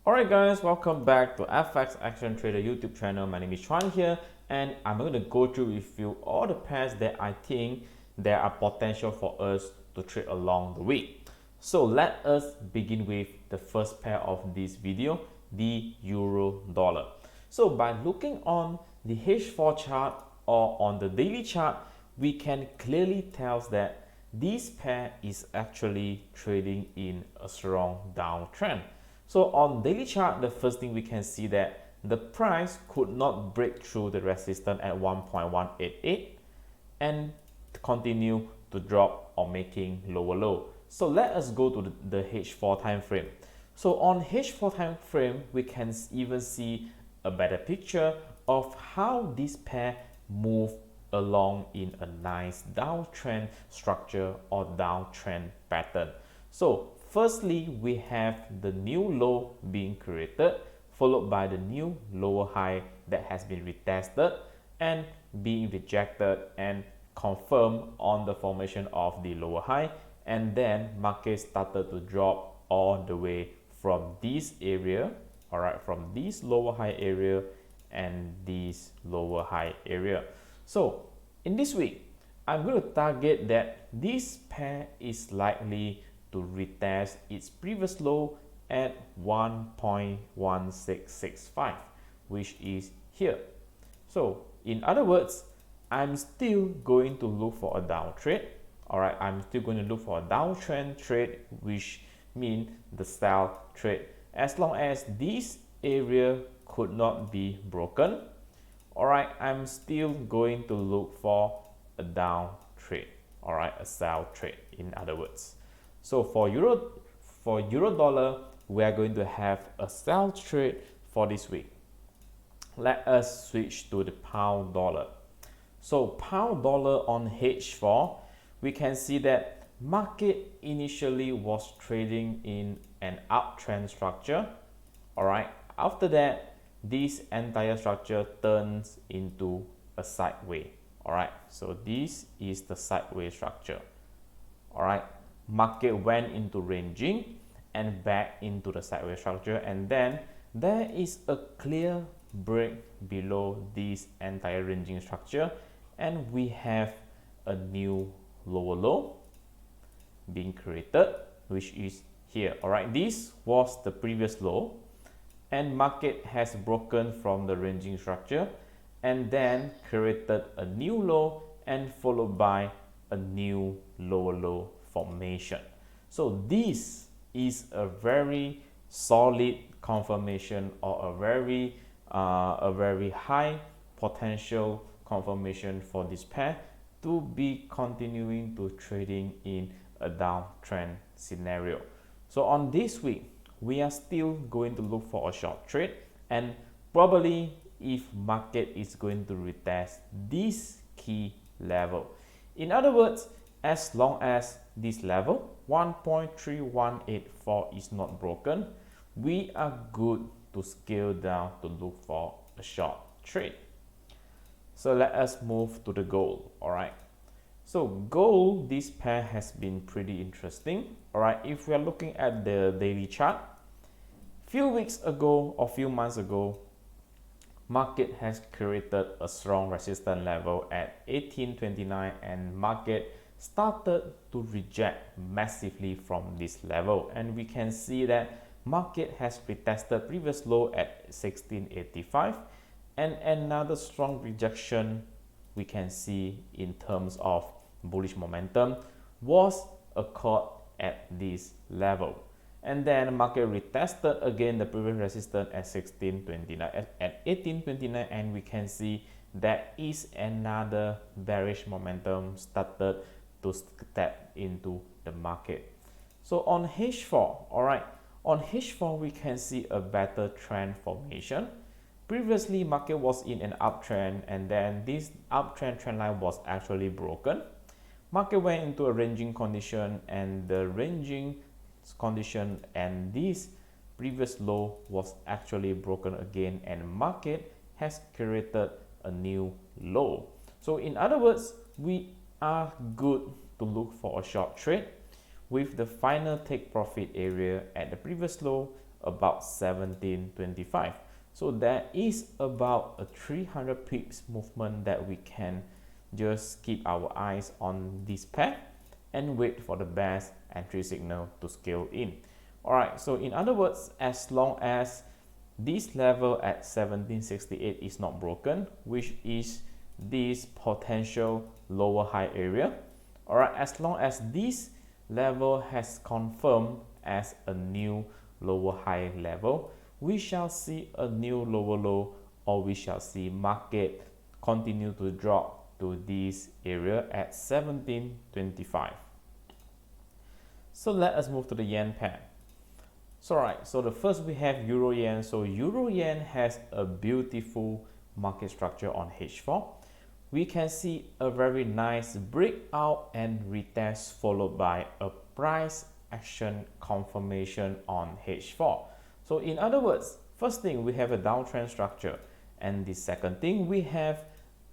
Alright guys, welcome back to FX Action Trader YouTube channel. My name is Chuan here, and I'm going to go through with you all the pairs that I think there are potential for us to trade along the way. So let us begin with the first pair of this video, the Euro Dollar. So by looking on the H4 chart or on the daily chart, we can clearly tell that this pair is actually trading in a strong downtrend. So on daily chart, the first thing we can see that the price could not break through the resistance at 1.188 and continue to drop or making lower low. So let us go to the H4 time frame. So on H4 time frame, we can even see a better picture of how this pair move along in a nice downtrend structure or downtrend pattern. So firstly, we have the new low being created, followed by the new lower high that has been retested and being rejected and confirmed on the formation of the lower high, and then market started to drop all the way from this area, all right, from this lower high area and this lower high area. So in this week, I'm going to target that this pair is likely to retest its previous low at 1.1665, which is here. So in other words, I'm still going to look for a downtrend. All right, I'm still going to look for a downtrend trade, which means the sell trade, as long as this area could not be broken. All right, I'm still going to look for a down trade. All right, a sell trade in other words. So for euro dollar, we are going to have a sell trade for this week. Let us switch to the pound dollar. So pound dollar on H4, we can see that market initially was trading in an uptrend structure. All right, after that, this entire structure turns into a sideways. All right, so this is the sideways structure. All right, market went into ranging and back into the sideways structure, and then there is a clear break below this entire ranging structure, and we have a new lower low being created, which is here. All right, this was the previous low, and market has broken from the ranging structure and then created a new low and followed by a new lower low formation. So this is a very solid confirmation, or a very high potential confirmation for this pair to be continuing to trading in a downtrend scenario. So on this week, we are still going to look for a short trade, and probably if market is going to retest this key level. In other words, as long as this level 1.3184 is not broken, we are good to scale down to look for a short trade. So let us move to the gold. All right, so gold, this pair has been pretty interesting. All right, if we are looking at the daily chart, few weeks ago or few months ago, market has created a strong resistance level at 1829, and market started to reject massively from this level, and we can see that market has retested previous low at 1685, and another strong rejection we can see in terms of bullish momentum was occurred at this level. And then market retested again the previous resistance at 1629 at 1829, and we can see that is another bearish momentum started to step into the market. So on H4, all right, on H4 we can see a better trend formation. Previously, market was in an uptrend, and then this uptrend trend line was actually broken. Market went into a ranging condition, and the ranging condition and this previous low was actually broken again, and market has created a new low. So in other words, we are good to look for a short trade with the final take profit area at the previous low about 17.25. So there is about a 300 pips movement that we can just keep our eyes on this pair and wait for the best entry signal to scale in. Alright, so in other words, as long as this level at 1768 is not broken, which is this potential lower high area, alright, as long as this level has confirmed as a new lower high level, we shall see a new lower low, or we shall see market continue to drop to this area at 1725. So let us move to the yen pair. So right, so the first we have euro yen. So euro yen has a beautiful market structure on H4. We can see a very nice breakout and retest followed by a price action confirmation on H4. So in other words, first thing, we have a downtrend structure, and the second thing, we have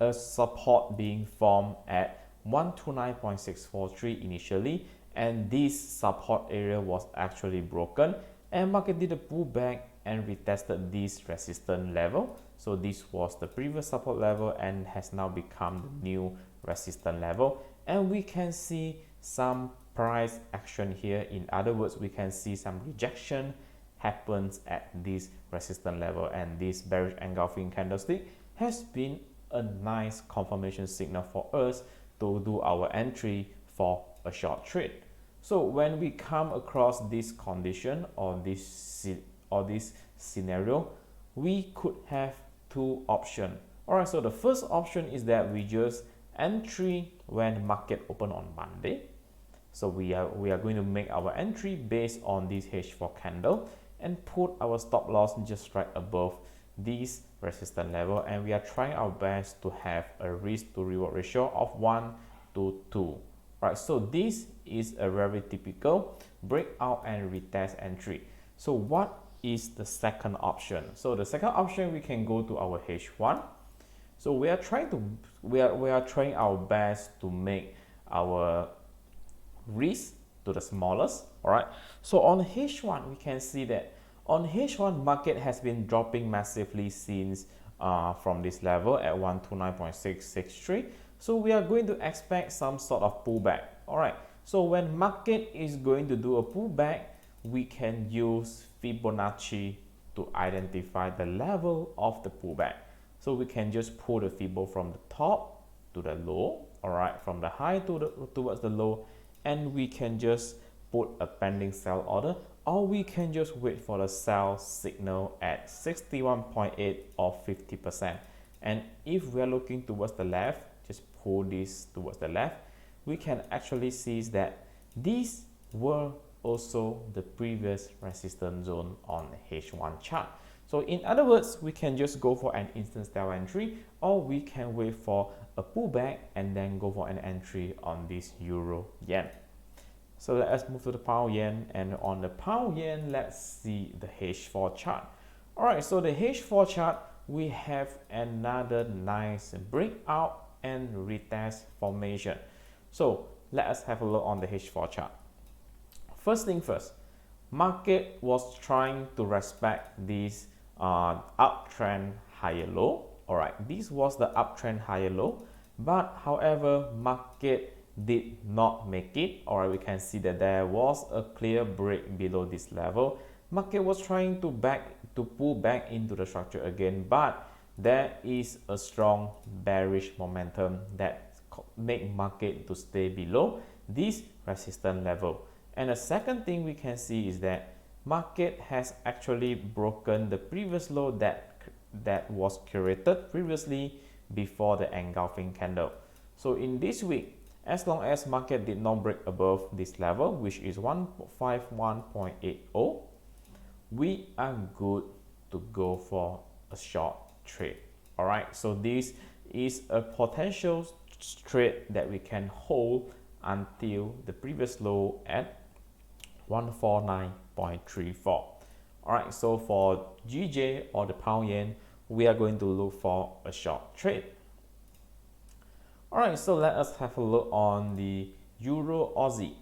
a support being formed at 129.643 initially, and this support area was actually broken, and market did a pullback and retested this resistance level. So this was the previous support level and has now become the new resistance level, and we can see some price action here. In other words, we can see some rejection happens at this resistance level, and this bearish engulfing candlestick has been a nice confirmation signal for us to do our entry for a short trade. So when we come across this condition or this scenario, we could have two options. Alright, so the first option is that we just entry when market open on Monday. So we are going to make our entry based on this H4 candle and put our stop loss just right above this resistance level, and we are trying our best to have a risk to reward ratio of 1 to 2. Right, so this is a very typical breakout and retest entry. So what is the second option? So the second option, we can go to our H1. So we are trying our best to make our risk to the smallest. All right, so on H1 we can see that on H1 market has been dropping massively since from this level at 129.663. so we are going to expect some sort of pullback. All right, so when market is going to do a pullback, we can use Fibonacci to identify the level of the pullback. So we can just pull the Fibo from the top to the low, all right, from the high towards the low, and we can just put a pending sell order, or we can just wait for the sell signal at 61.8 or 50%. And if we are looking towards the left, just pull this towards the left, we can actually see that these were also the previous resistance zone on the H1 chart. So in other words, we can just go for an instant sell entry, or we can wait for a pullback and then go for an entry on this euro yen. So let us move to the pound yen, and on the pound yen, let's see the H4 chart. All right, so the H4 chart, we have another nice breakout and retest formation. So let us have a look on the H4 chart. First thing first, market was trying to respect this uptrend higher low. All right, this was the uptrend higher low, but however, market did not make it. All right, we can see that there was a clear break below this level. Market was trying to pull back into the structure again, but there is a strong bearish momentum that make market to stay below this resistance level. And the second thing we can see is that market has actually broken the previous low that was created previously before the engulfing candle. So in this week, as long as market did not break above this level, which is 151.80, we are good to go for a short trade. All right, so this is a potential trade that we can hold until the previous low at 149.34. All right, so for GJ or the pound yen, we are going to look for a short trade. All right, so let us have a look on the Euro Aussie.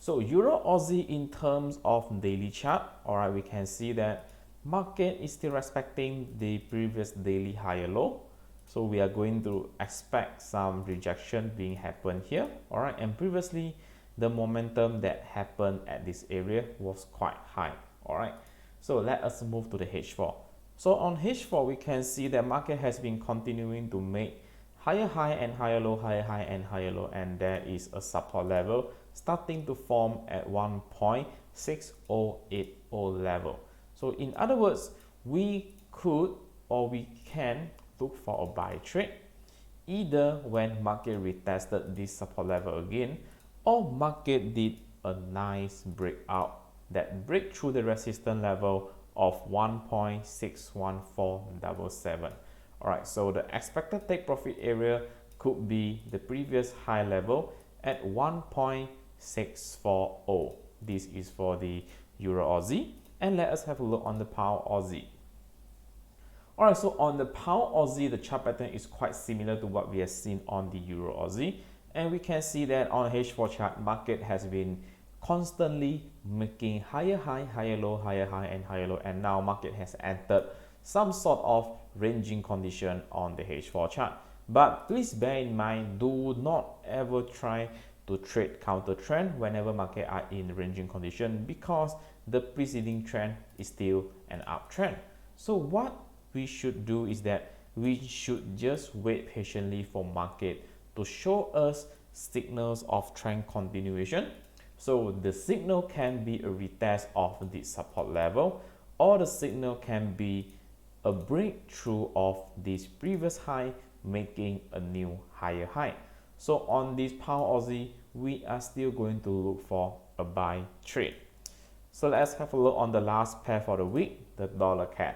So Euro Aussie in terms of daily chart, all right, we can see that market is still respecting the previous daily higher low. So we are going to expect some rejection being happened here, all right. And previously, the momentum that happened at this area was quite high, all right. So let us move to the H4. So on H4, we can see that market has been continuing to make higher high and higher low, higher high and higher low, and there is a support level starting to form at 1.6080 level. So in other words, we could or we can look for a buy trade either when market retested this support level again, or market did a nice breakout that break through the resistance level of 1.61477. All right, so the expected take profit area could be the previous high level at 1.640. This is for the Euro Aussie. And let us have a look on the Pound Aussie. All right, so on the Pound Aussie, the chart pattern is quite similar to what we have seen on the Euro Aussie. And we can see that on H4 chart, market has been constantly making higher high, higher low, higher high and higher low. And now market has entered some sort of ranging condition on the H4 chart. But please bear in mind, do not ever try to trade counter trend whenever market are in ranging condition, because the preceding trend is still an uptrend. So what we should do is that we should just wait patiently for market to show us signals of trend continuation. So the signal can be a retest of the support level, or the signal can be a breakthrough of this previous high, making a new higher high. So on this Pound Aussie, we are still going to look for a buy trade. So let's have a look on the last pair for the week, the dollar CAD.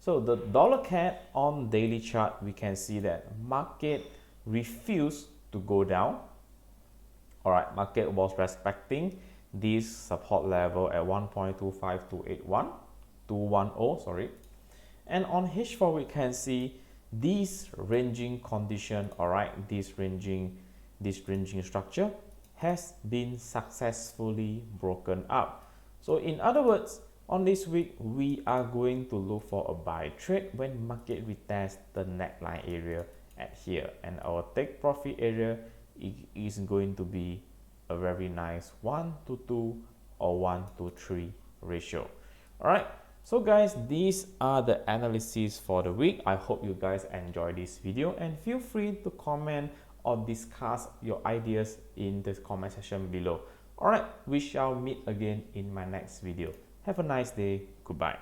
So the dollar CAD on daily chart, we can see that market refused to go down. All right, market was respecting this support level at 1.25210, sorry. And on H4, we can see this ranging condition, all right, this ranging structure has been successfully broken up. So in other words, on this week, we are going to look for a buy trade when market retests the neckline area at here, and our take profit area is going to be a very nice 1:2 or 1:3 ratio. All right, so guys, these are the analyses for the week. I hope you guys enjoy this video, and feel free to comment or discuss your ideas in the comment section below. All right, we shall meet again in my next video. Have a nice day. Goodbye.